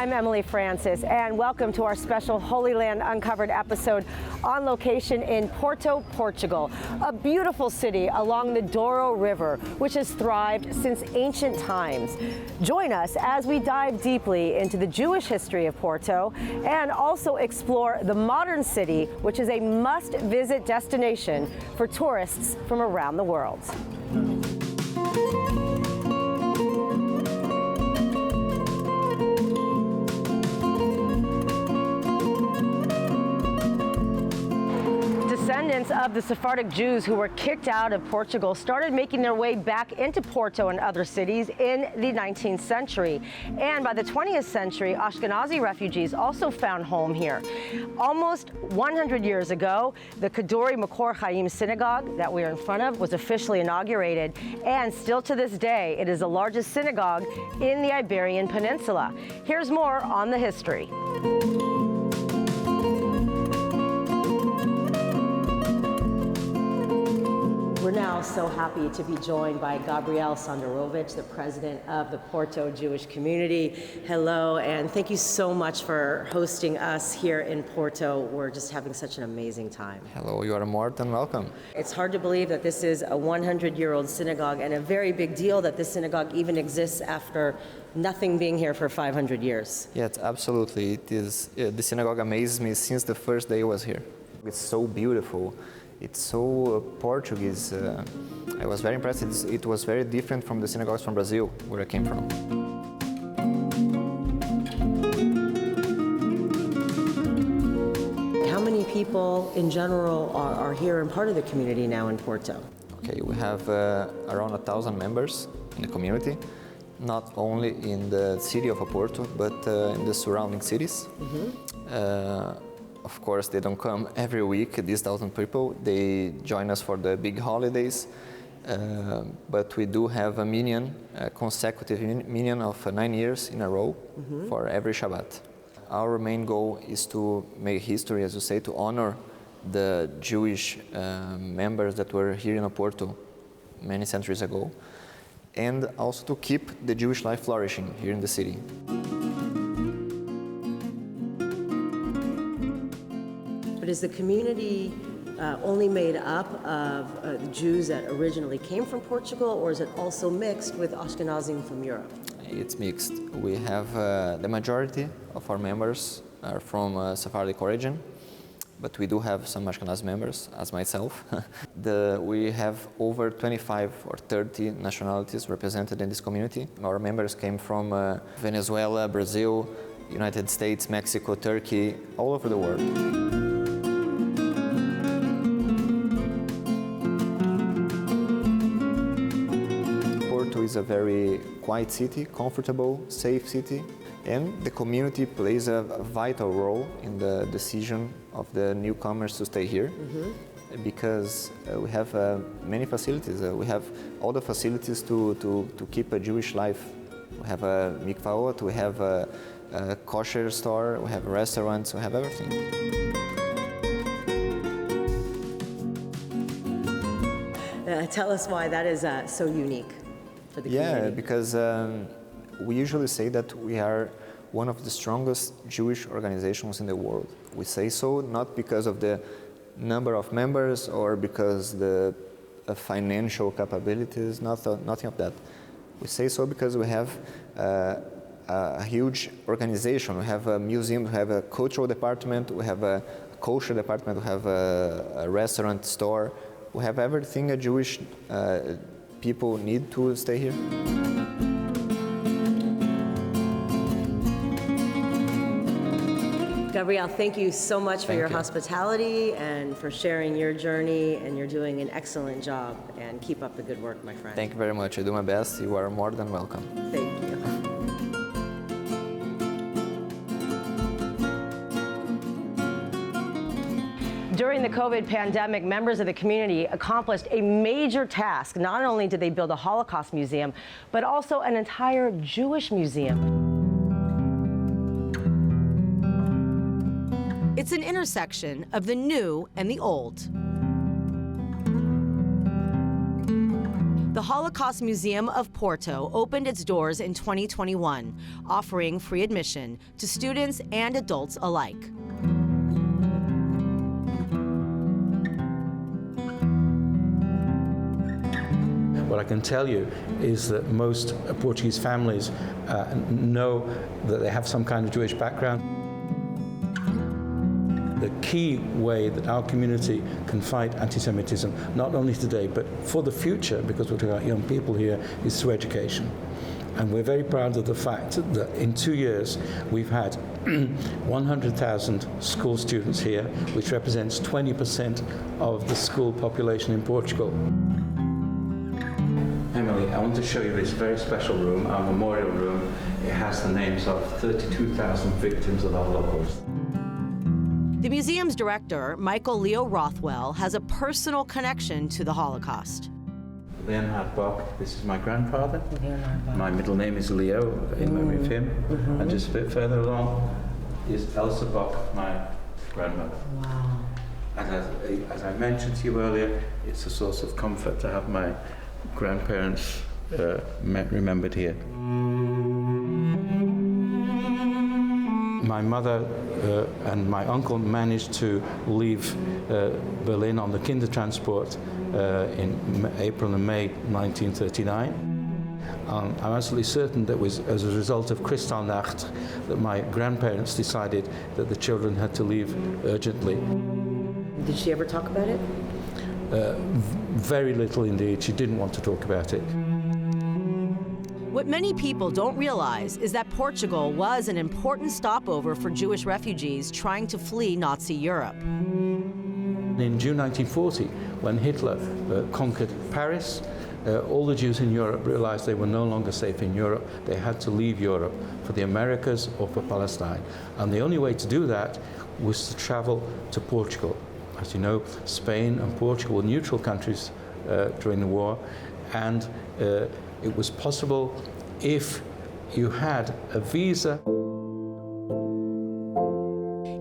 I'm Emily Francis, and welcome to our special Holy Land Uncovered episode on location in Porto, Portugal, a beautiful city along the Douro River, which has thrived since ancient times. Join us as we dive deeply into the Jewish history of Porto and also explore the modern city, which is a must-visit destination for tourists from around the world. Descendants of the Sephardic Jews who were kicked out of Portugal started making their way back into Porto and other cities in the 19th century. And by the 20th century, Ashkenazi refugees also found home here. Almost 100 years ago, the Kadori Makor Chaim synagogue that we are in front of was officially inaugurated. And still to this day, it is the largest synagogue in the Iberian Peninsula. Here's more on the history. We're now so happy to be joined by Gabriel Sandarovich, the president of the Porto Jewish community. Hello, and thank you so much for hosting us here in Porto. We're just having such an amazing time. Hello, you are more than welcome. It's hard to believe that this is a 100-year-old synagogue, and a very big deal that this synagogue even exists after nothing being here for 500 years. Yes, absolutely. It is. The synagogue amazes me since the first day I was here. It's so beautiful. It's so Portuguese. I was very impressed. It was very different from the synagogues from Brazil, where I came from. How many people in general are here and part of the community now in Porto? Okay, we have around 1,000 members in the community, not only in the city of Porto, but in the surrounding cities. Of course, they don't come every week, these 1,000 people. They join us for the big holidays, but we do have a minyan, a consecutive minyan of 9 years in a row for every Shabbat. Our main goal is to make history, as you say, to honor the Jewish members that were here in Porto many centuries ago, and also to keep the Jewish life flourishing here in the city. But is the community only made up of Jews that originally came from Portugal, or is it also mixed with Ashkenazim from Europe? It's mixed. We have the majority of our members are from Sephardic origin, but we do have some Ashkenaz members, as myself. We have over 25 or 30 nationalities represented in this community. Our members came from Venezuela, Brazil, United States, Mexico, Turkey, all over the world. Porto is a very quiet city, comfortable, safe city, and the community plays a vital role in the decision of the newcomers to stay here, because we have many facilities. We have all the facilities to keep a Jewish life. We have a mikvaot, we have a kosher store, we have restaurants, we have everything. Tell us why that is so unique for the community. Yeah, because we usually say that we are one of the strongest Jewish organizations in the world. We say so not because of the number of members or because the financial capabilities, nothing of that. We say so because we have a huge organization. We have a museum, we have a cultural department, we have a kosher department, we have a restaurant, store. We have everything a Jewish people need to stay here. Gabriel, thank you so much for your hospitality and for sharing your journey, and you're doing an excellent job, and keep up the good work, my friend. Thank you very much. I do my best. You are more than welcome. Thank you. During the COVID pandemic, members of the community accomplished a major task. Not only did they build a Holocaust museum, but also an entire Jewish museum. It's an intersection of the new and the old. The Holocaust Museum of Porto opened its doors in 2021, offering free admission to students and adults alike. What I can tell you is that most Portuguese families know that they have some kind of Jewish background. The key way that our community can fight anti-Semitism, not only today, but for the future, because we're talking about young people here, is through education. And we're very proud of the fact that in 2 years, we've had 100,000 school students here, which represents 20% of the school population in Portugal. Emily, I want to show you this very special room, our memorial room. It has the names of 32,000 victims of the Holocaust. The museum's director, Michael Leo Rothwell, has a personal connection to the Holocaust. Leonhard Bock, this is my grandfather. My middle name is Leo, in memory of him. And just a bit further along is Elsa Bock, my grandmother. Wow. And as I mentioned to you earlier, it's a source of comfort to have my grandparents remembered here. My mother and my uncle managed to leave Berlin on the Kindertransport in April and May 1939. I'm absolutely certain that was as a result of Kristallnacht that my grandparents decided that the children had to leave urgently. Did she ever talk about it? Very little indeed. She didn't want to talk about it. What many people don't realize is that Portugal was an important stopover for Jewish refugees trying to flee Nazi Europe. In June 1940, when Hitler conquered Paris, all the Jews in Europe realized they were no longer safe in Europe. They had to leave Europe for the Americas or for Palestine. And the only way to do that was to travel to Portugal. As you know, Spain and Portugal were neutral countries during the war, and it was possible if you had a visa.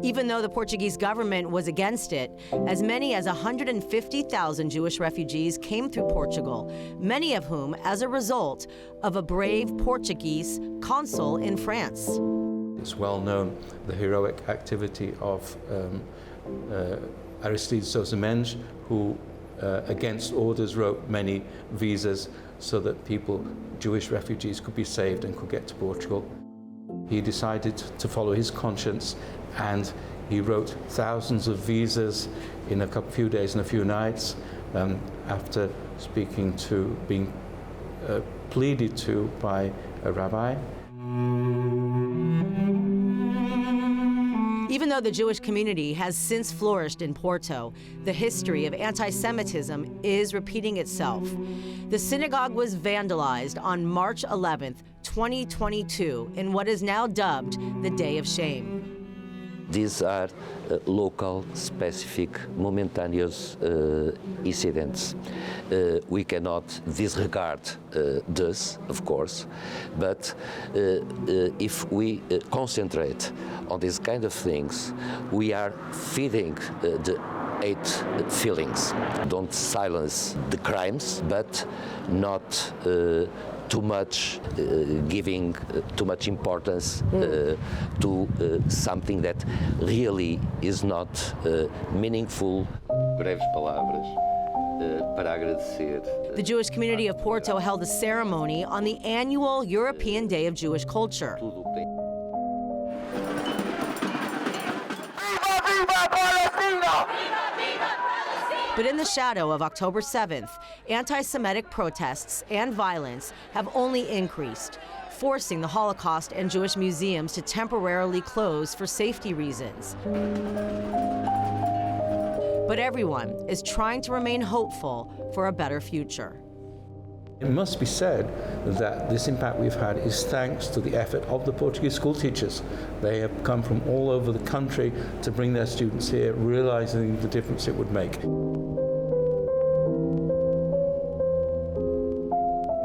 Even though the Portuguese government was against it, as many as 150,000 Jewish refugees came through Portugal, many of whom as a result of a brave Portuguese consul in France. It's well known the heroic activity of Aristides Soussamenge, who against orders wrote many visas so that people, Jewish refugees, could be saved and could get to Portugal. He decided to follow his conscience, and he wrote thousands of visas in a few days and a few nights after being pleaded to by a rabbi. Even though the Jewish community has since flourished in Porto, the history of anti-Semitism is repeating itself. The synagogue was vandalized on March 11th, 2022, in what is now dubbed the Day of Shame. These are local, specific, momentaneous incidents. We cannot disregard this, of course, but if we concentrate on these kind of things, we are feeding the hate feelings. Don't silence the crimes, but not too much, giving too much importance to something that really is not meaningful. Breves palavras para agradecer. The Jewish community of Porto held a ceremony on the annual European Day of Jewish Culture. But in the shadow of October 7th, anti-Semitic protests and violence have only increased, forcing the Holocaust and Jewish museums to temporarily close for safety reasons. But everyone is trying to remain hopeful for a better future. It must be said that this impact we've had is thanks to the effort of the Portuguese school teachers. They have come from all over the country to bring their students here, realizing the difference it would make.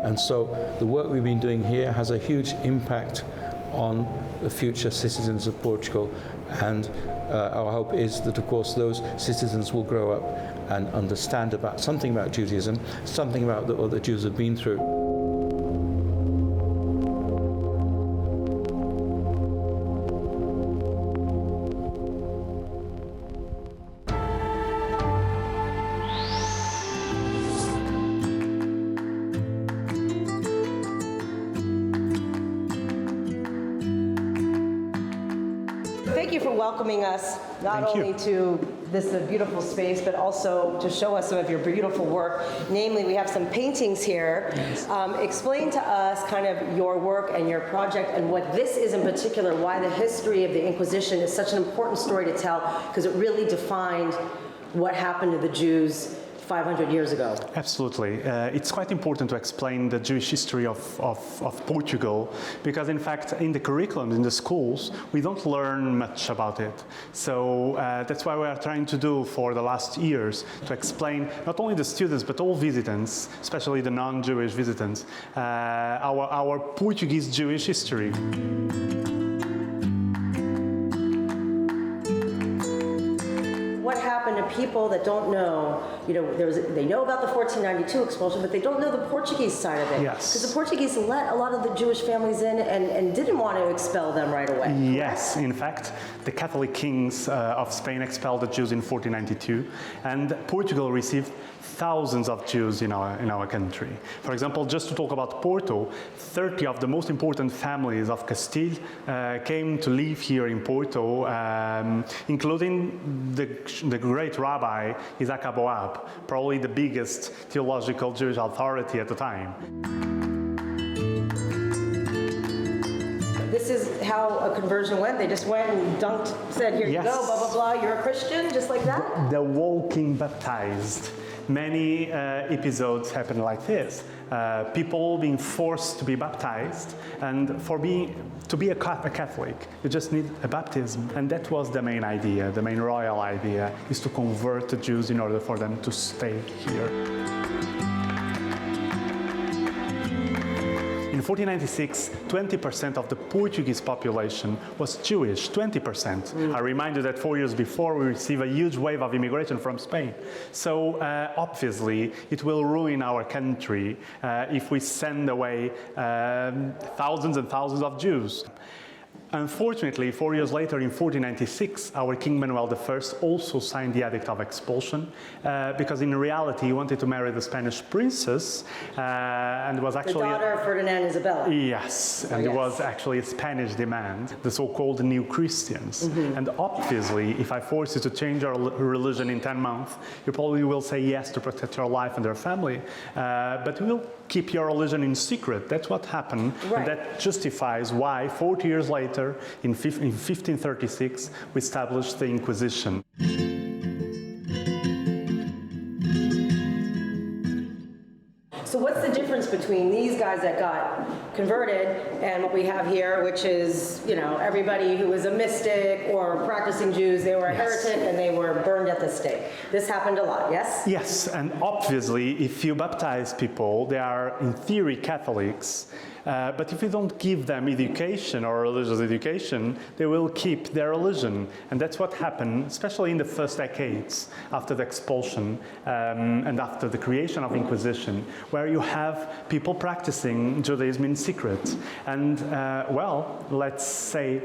And so the work we've been doing here has a huge impact on the future citizens of Portugal, and our hope is that, of course, those citizens will grow up and understand something about Judaism, something about what the Jews have been through. Thank you for welcoming us, not only to this beautiful space, but also to show us some of your beautiful work. Namely, we have some paintings here. Yes. Explain to us kind of your work and your project and what this is in particular, why the history of the Inquisition is such an important story to tell, because it really defined what happened to the Jews 500 years ago. Absolutely. It's quite important to explain the Jewish history of Portugal, because in fact in the curriculum in the schools we don't learn much about it. So that's why we are trying to do for the last years, to explain not only the students but all visitants, especially the non-Jewish visitants, our Portuguese Jewish history. What happened to people that don't know, they know about the 1492 expulsion, but they don't know the Portuguese side of it. Yes. Because the Portuguese let a lot of the Jewish families in and didn't want to expel them right away. Yes, in fact, the Catholic kings of Spain expelled the Jews in 1492, and Portugal received thousands of Jews in our country. For example, just to talk about Porto, 30 of the most important families of Castile came to live here in Porto, including the great rabbi Isaac Aboab, probably the biggest theological Jewish authority at the time. This is how a conversion went. They just went and dunked, said, here Yes. you go, blah, blah, blah, you're a Christian, just like that? The walking baptized. Many episodes happen like this. People being forced to be baptized, and to be a Catholic, you just need a baptism. And that was the main idea, the main royal idea, is to convert the Jews in order for them to stay here. In 1496, 20% of the Portuguese population was Jewish, 20%. I remind you that 4 years before we received a huge wave of immigration from Spain. So obviously it will ruin our country if we send away thousands and thousands of Jews. Unfortunately, 4 years later, in 1496, our King Manuel I also signed the Edict of Expulsion because in reality he wanted to marry the Spanish princess and was actually... The daughter of Ferdinand Isabella. Yes, and it was actually a Spanish demand, the so-called New Christians. And obviously, if I force you to change your religion in 10 months, you probably will say yes to protect your life and your family, but you will keep your religion in secret. That's what happened, and that justifies why 40 years later, in 1536, we established the Inquisition. So what's the difference between these guys that got converted and what we have here, which is, everybody who was a mystic or practicing Jews, they were a heretic and they were burned at the stake. This happened a lot, yes? Yes, and obviously, if you baptize people, they are in theory Catholics, but if you don't give them education or religious education, they will keep their religion. And that's what happened, especially in the first decades after the expulsion and after the creation of Inquisition, where you have people practicing Judaism in secret. And, let's say,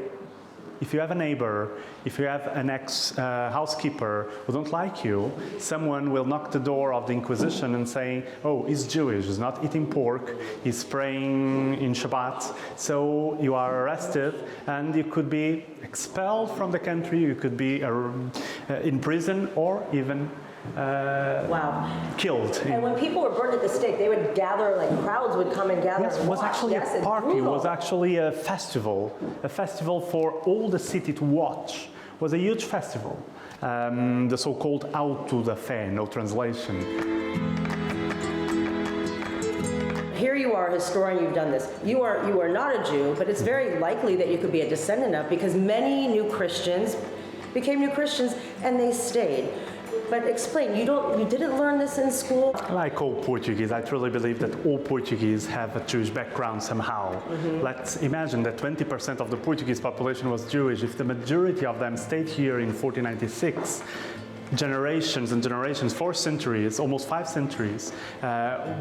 if you have a neighbor, if you have an ex-housekeeper who don't like you, someone will knock the door of the Inquisition and say, oh, he's Jewish, he's not eating pork, he's praying in Shabbat, so you are arrested and you could be expelled from the country, you could be in prison or even killed. And when people were burned at the stake, they would gather, crowds would come and gather. Yes, it was actually a party. It was actually a festival for all the city to watch. It was a huge festival, the so-called Auto da Fé, no translation. Here you are, a historian, you've done this. You are not a Jew, but it's very likely that you could be a descendant of, because many new Christians became new Christians and they stayed. But explain, you didn't learn this in school? Like all Portuguese, I truly believe that all Portuguese have a Jewish background somehow. Let's imagine that 20% of the Portuguese population was Jewish. If the majority of them stayed here in 1496, generations and generations, 4 centuries, almost 5 centuries,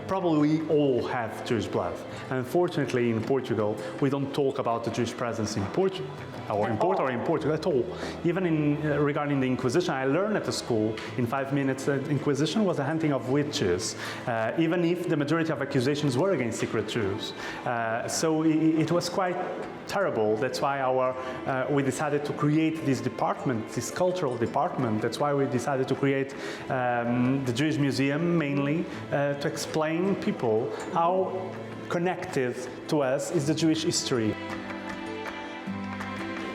probably we all have Jewish blood. Unfortunately, in Portugal, we don't talk about the Jewish presence in Portugal, or in Porto or in Portugal at all. Even regarding the Inquisition, I learned at the school in 5 minutes that Inquisition was a hunting of witches, even if the majority of accusations were against secret Jews. So it was quite terrible. That's why we decided to create this department, this cultural department. That's why we decided to create the Jewish Museum mainly to explain people how connected to us is the Jewish history.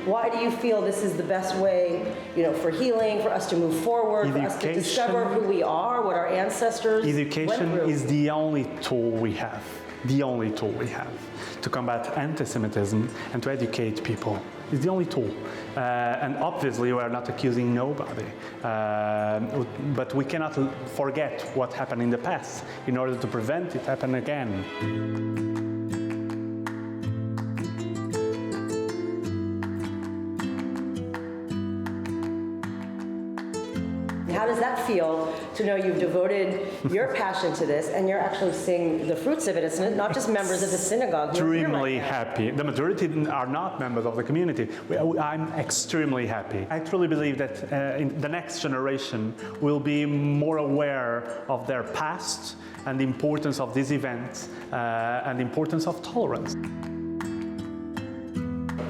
Why do you feel this is the best way, for healing, for us to move forward, for us to discover who we are, what our ancestors went Education through? is the only tool we have. The only tool we have to combat anti-Semitism and to educate people. It's the only tool. And obviously we are not accusing nobody. But we cannot forget what happened in the past in order to prevent it happening again. How does that feel to know you've devoted your passion to this and you're actually seeing the fruits of it? It's not just members of the synagogue. Extremely happy. The majority are not members of the community. I'm extremely happy. I truly believe that in the next generation will be more aware of their past and the importance of these events and the importance of tolerance.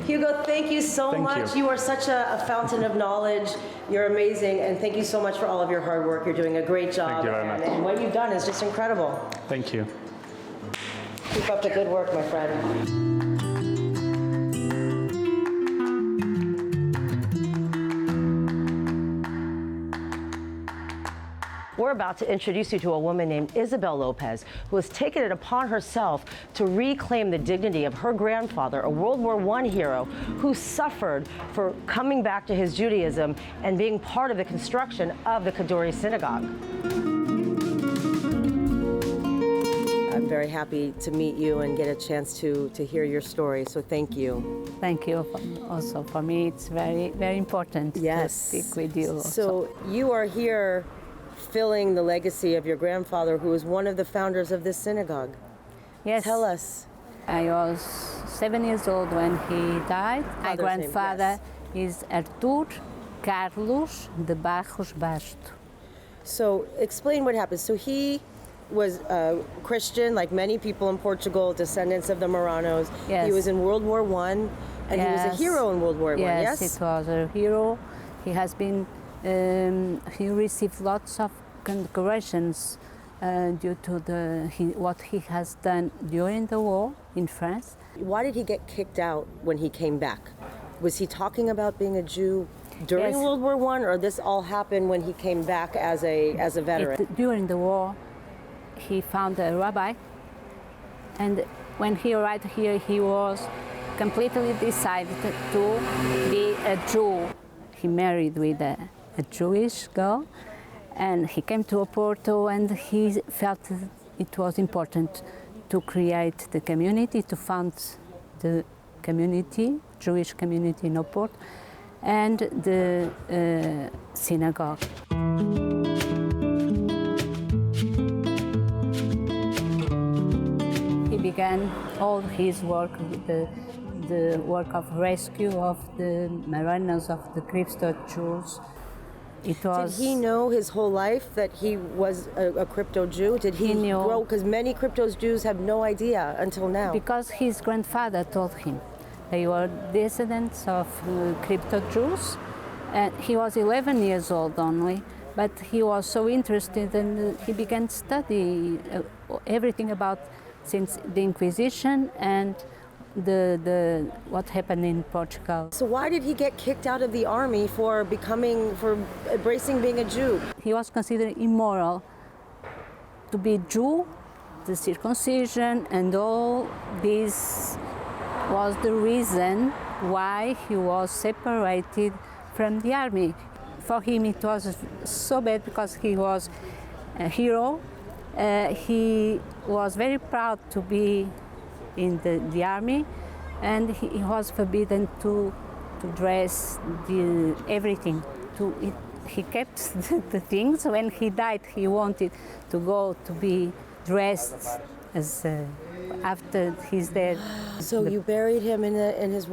Hugo, thank you so much. You are such a fountain of knowledge. You're amazing, and thank you so much for all of your hard work. You're doing a great job. Thank you very much. And what you've done is just incredible. Thank you. Keep up the good work, my friend. We're about to introduce you to a woman named Isabel Lopez, who has taken it upon herself to reclaim the dignity of her grandfather, a World War I hero who suffered for coming back to his Judaism and being part of the construction of the Kaduri Synagogue. I'm very happy to meet you and get a chance to hear your story, so thank you. Thank you. Also, for me, it's very, very important to speak with you. So you are here filling the legacy of your grandfather, who was one of the founders of this synagogue. Yes. Tell us. I was 7 years old when he died. My grandfather is Artur Carlos de Barros Basto. So explain what happened. So he was Christian, like many people in Portugal, descendants of the Marranos. Yes. He was in World War I, and he was a hero in World War I, yes? Yes, it was a hero. He has been, he received lots of condecorations due to what he has done during the war in France. Why did he get kicked out when he came back? Was he talking about being a Jew during World War I, or this all happened when he came back as a veteran? During the war, he found a rabbi, and when he arrived here, he was completely decided to be a Jew. He married with a Jewish girl, and he came to Porto, and he felt it was important to create the community, to found the community, Jewish community in Porto, and the synagogue. He began all his work with the work of rescue of the Marranos, of the crypto Jews. Did he know his whole life that he was a crypto Jew? Did he grow? Because many crypto Jews have no idea until now. Because his grandfather told him. They were descendants of crypto Jews, and he was 11 years old only, but he was so interested, and he began to study everything about since the Inquisition and what happened in Portugal. So why did he get kicked out of the army for embracing being a Jew? He was considered immoral to be Jew. The circumcision and all this was the reason why he was separated from the army. For him, it was so bad because he was a hero. He was very proud to be in the army, and he was forbidden to dress everything. He kept the things. When he died, he wanted to go to be dressed as after he's dead. So you buried him in his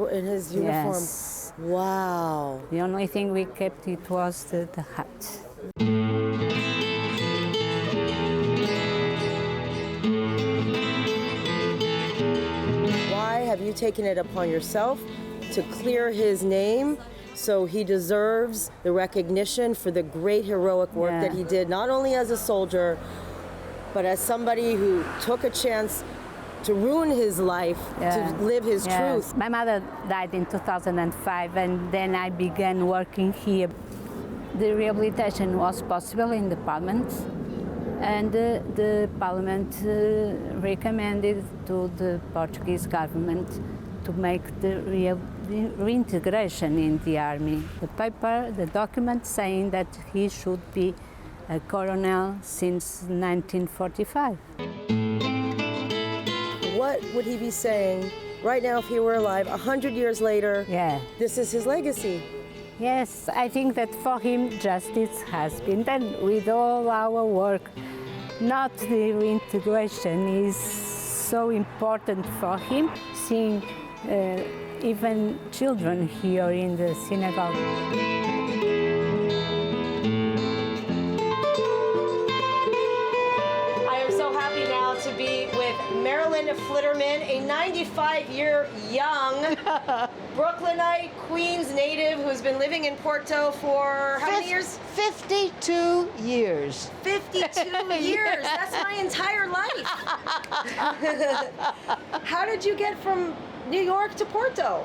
uniform? Yes. Wow. The only thing we kept it was the hat. Why have you taken it upon yourself to clear his name so he deserves the recognition for the great heroic work that he did, not only as a soldier, but as somebody who took a chance to ruin his life, to live his truth? My mother died in 2005, and then I began working here. The rehabilitation was possible in the parliament, and the parliament recommended to the Portuguese government to make the reintegration in the army. The document saying that he should be a colonel since 1945. What would he be saying right now if he were alive, 100 years later? Yeah. This is his legacy. Yes, I think that for him justice has been done with all our work. Not the reintegration is so important for him, seeing even children here in the synagogue. To be with Marilyn Flitterman, a 95-year young Brooklynite, Queens native who's been living in Porto for how many years? 52 years. 52 years. That's my entire life. How did you get from New York to Porto,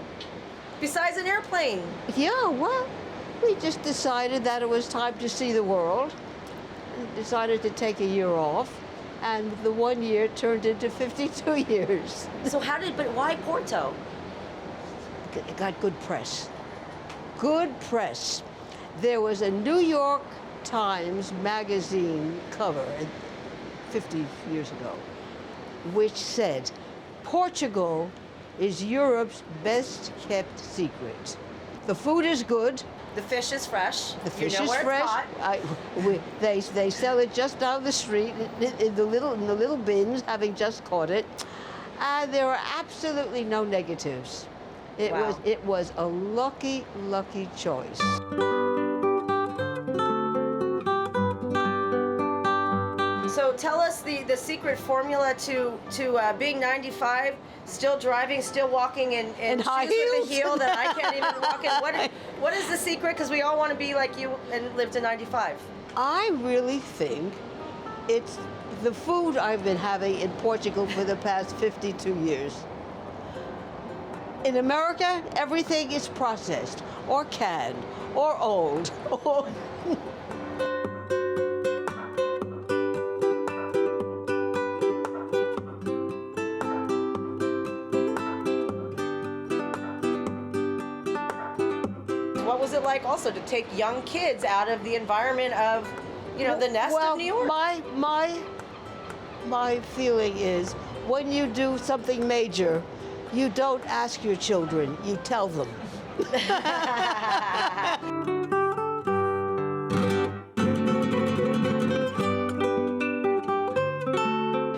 besides an airplane? Yeah, well, we just decided that it was time to see the world. Decided to take a year off. And the 1 year turned into 52 years. So but why Porto? It got good press. Good press. There was a New York Times magazine cover 50 years ago, which said, Portugal is Europe's best kept secret. The food is good. The fish is fresh. The fish you know is where fresh. It's They sell it just down the street in the little bins, having just caught it, and there are absolutely no negatives. It was a lucky choice. So tell us the secret formula to being 95, still driving, still walking in high shoes heels with a heel that I can't even walk in. What is the secret? Because we all want to be like you and live to 95. I really think it's the food I've been having in Portugal for the past 52 years. In America, everything is processed or canned or old. What was it like also to take young kids out of the environment of, the nest of New York? My feeling is when you do something major, you don't ask your children, you tell them.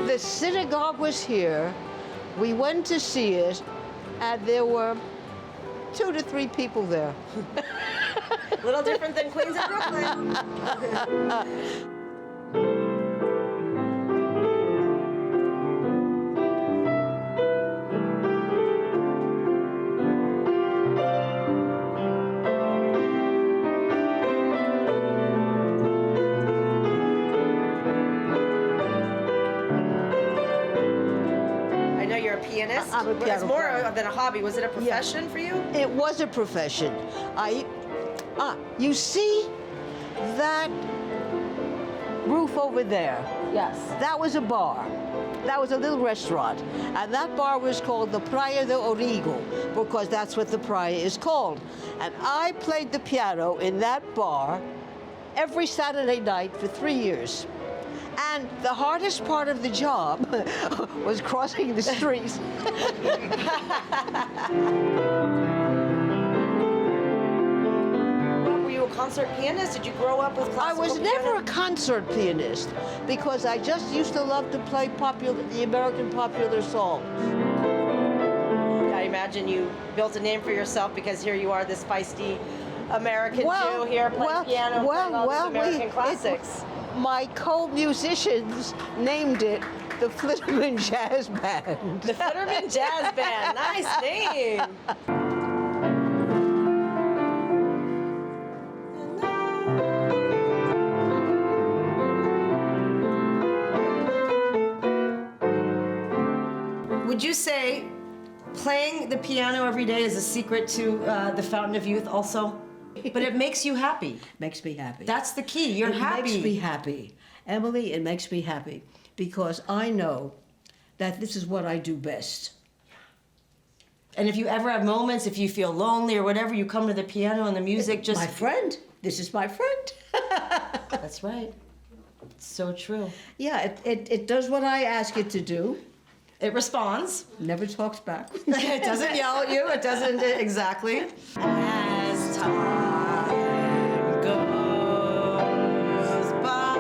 The synagogue was here. We went to see it, and there were 2 to 3 people there. A little different than Queens and Brooklyn. I know you're a pianist. I'm a piano It's more player. than a hobby. Was it a profession for you? It was a profession. You see that roof over there. Yes. That was a bar. That was a little restaurant. And that bar was called the Praia de Origo, because that's what the praia is called. And I played the piano in that bar every Saturday night for 3 years. And the hardest part of the job was crossing the street. Were you a concert pianist? Did you grow up with I classical was piano? never a concert pianist because I just used to love to play the American popular songs. I imagine you built a name for yourself because here you are, this feisty American Jew here playing piano, playing all these American classics. My co-musicians named it the Flitterman Jazz Band. The Futterman Jazz Band, nice name. Would you say playing the piano every day is a secret to the Fountain of Youth also? But it makes you happy. Makes me happy. That's the key. You're happy. It makes me happy. Emily, it makes me happy because I know that this is what I do best. And if you ever have moments, if you feel lonely or whatever, you come to the piano and the music just... My friend. This is my friend. That's right. It's so true. Yeah, it does what I ask it to do. It responds. Never talks back. It doesn't yell at you. It doesn't exactly. As time goes by.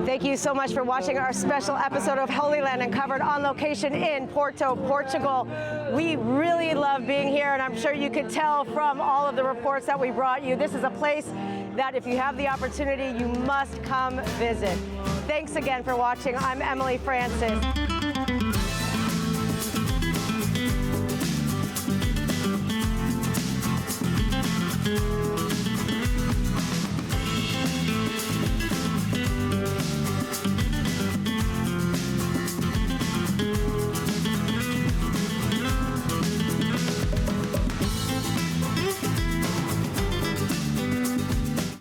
Thank you so much for watching our special episode of Holy Land Uncovered on location in Porto, Portugal. We really love being here, and I'm sure you could tell from all of the reports that we brought you. This is a place that if you have the opportunity, you must come visit. Thanks again for watching. I'm Emily Francis.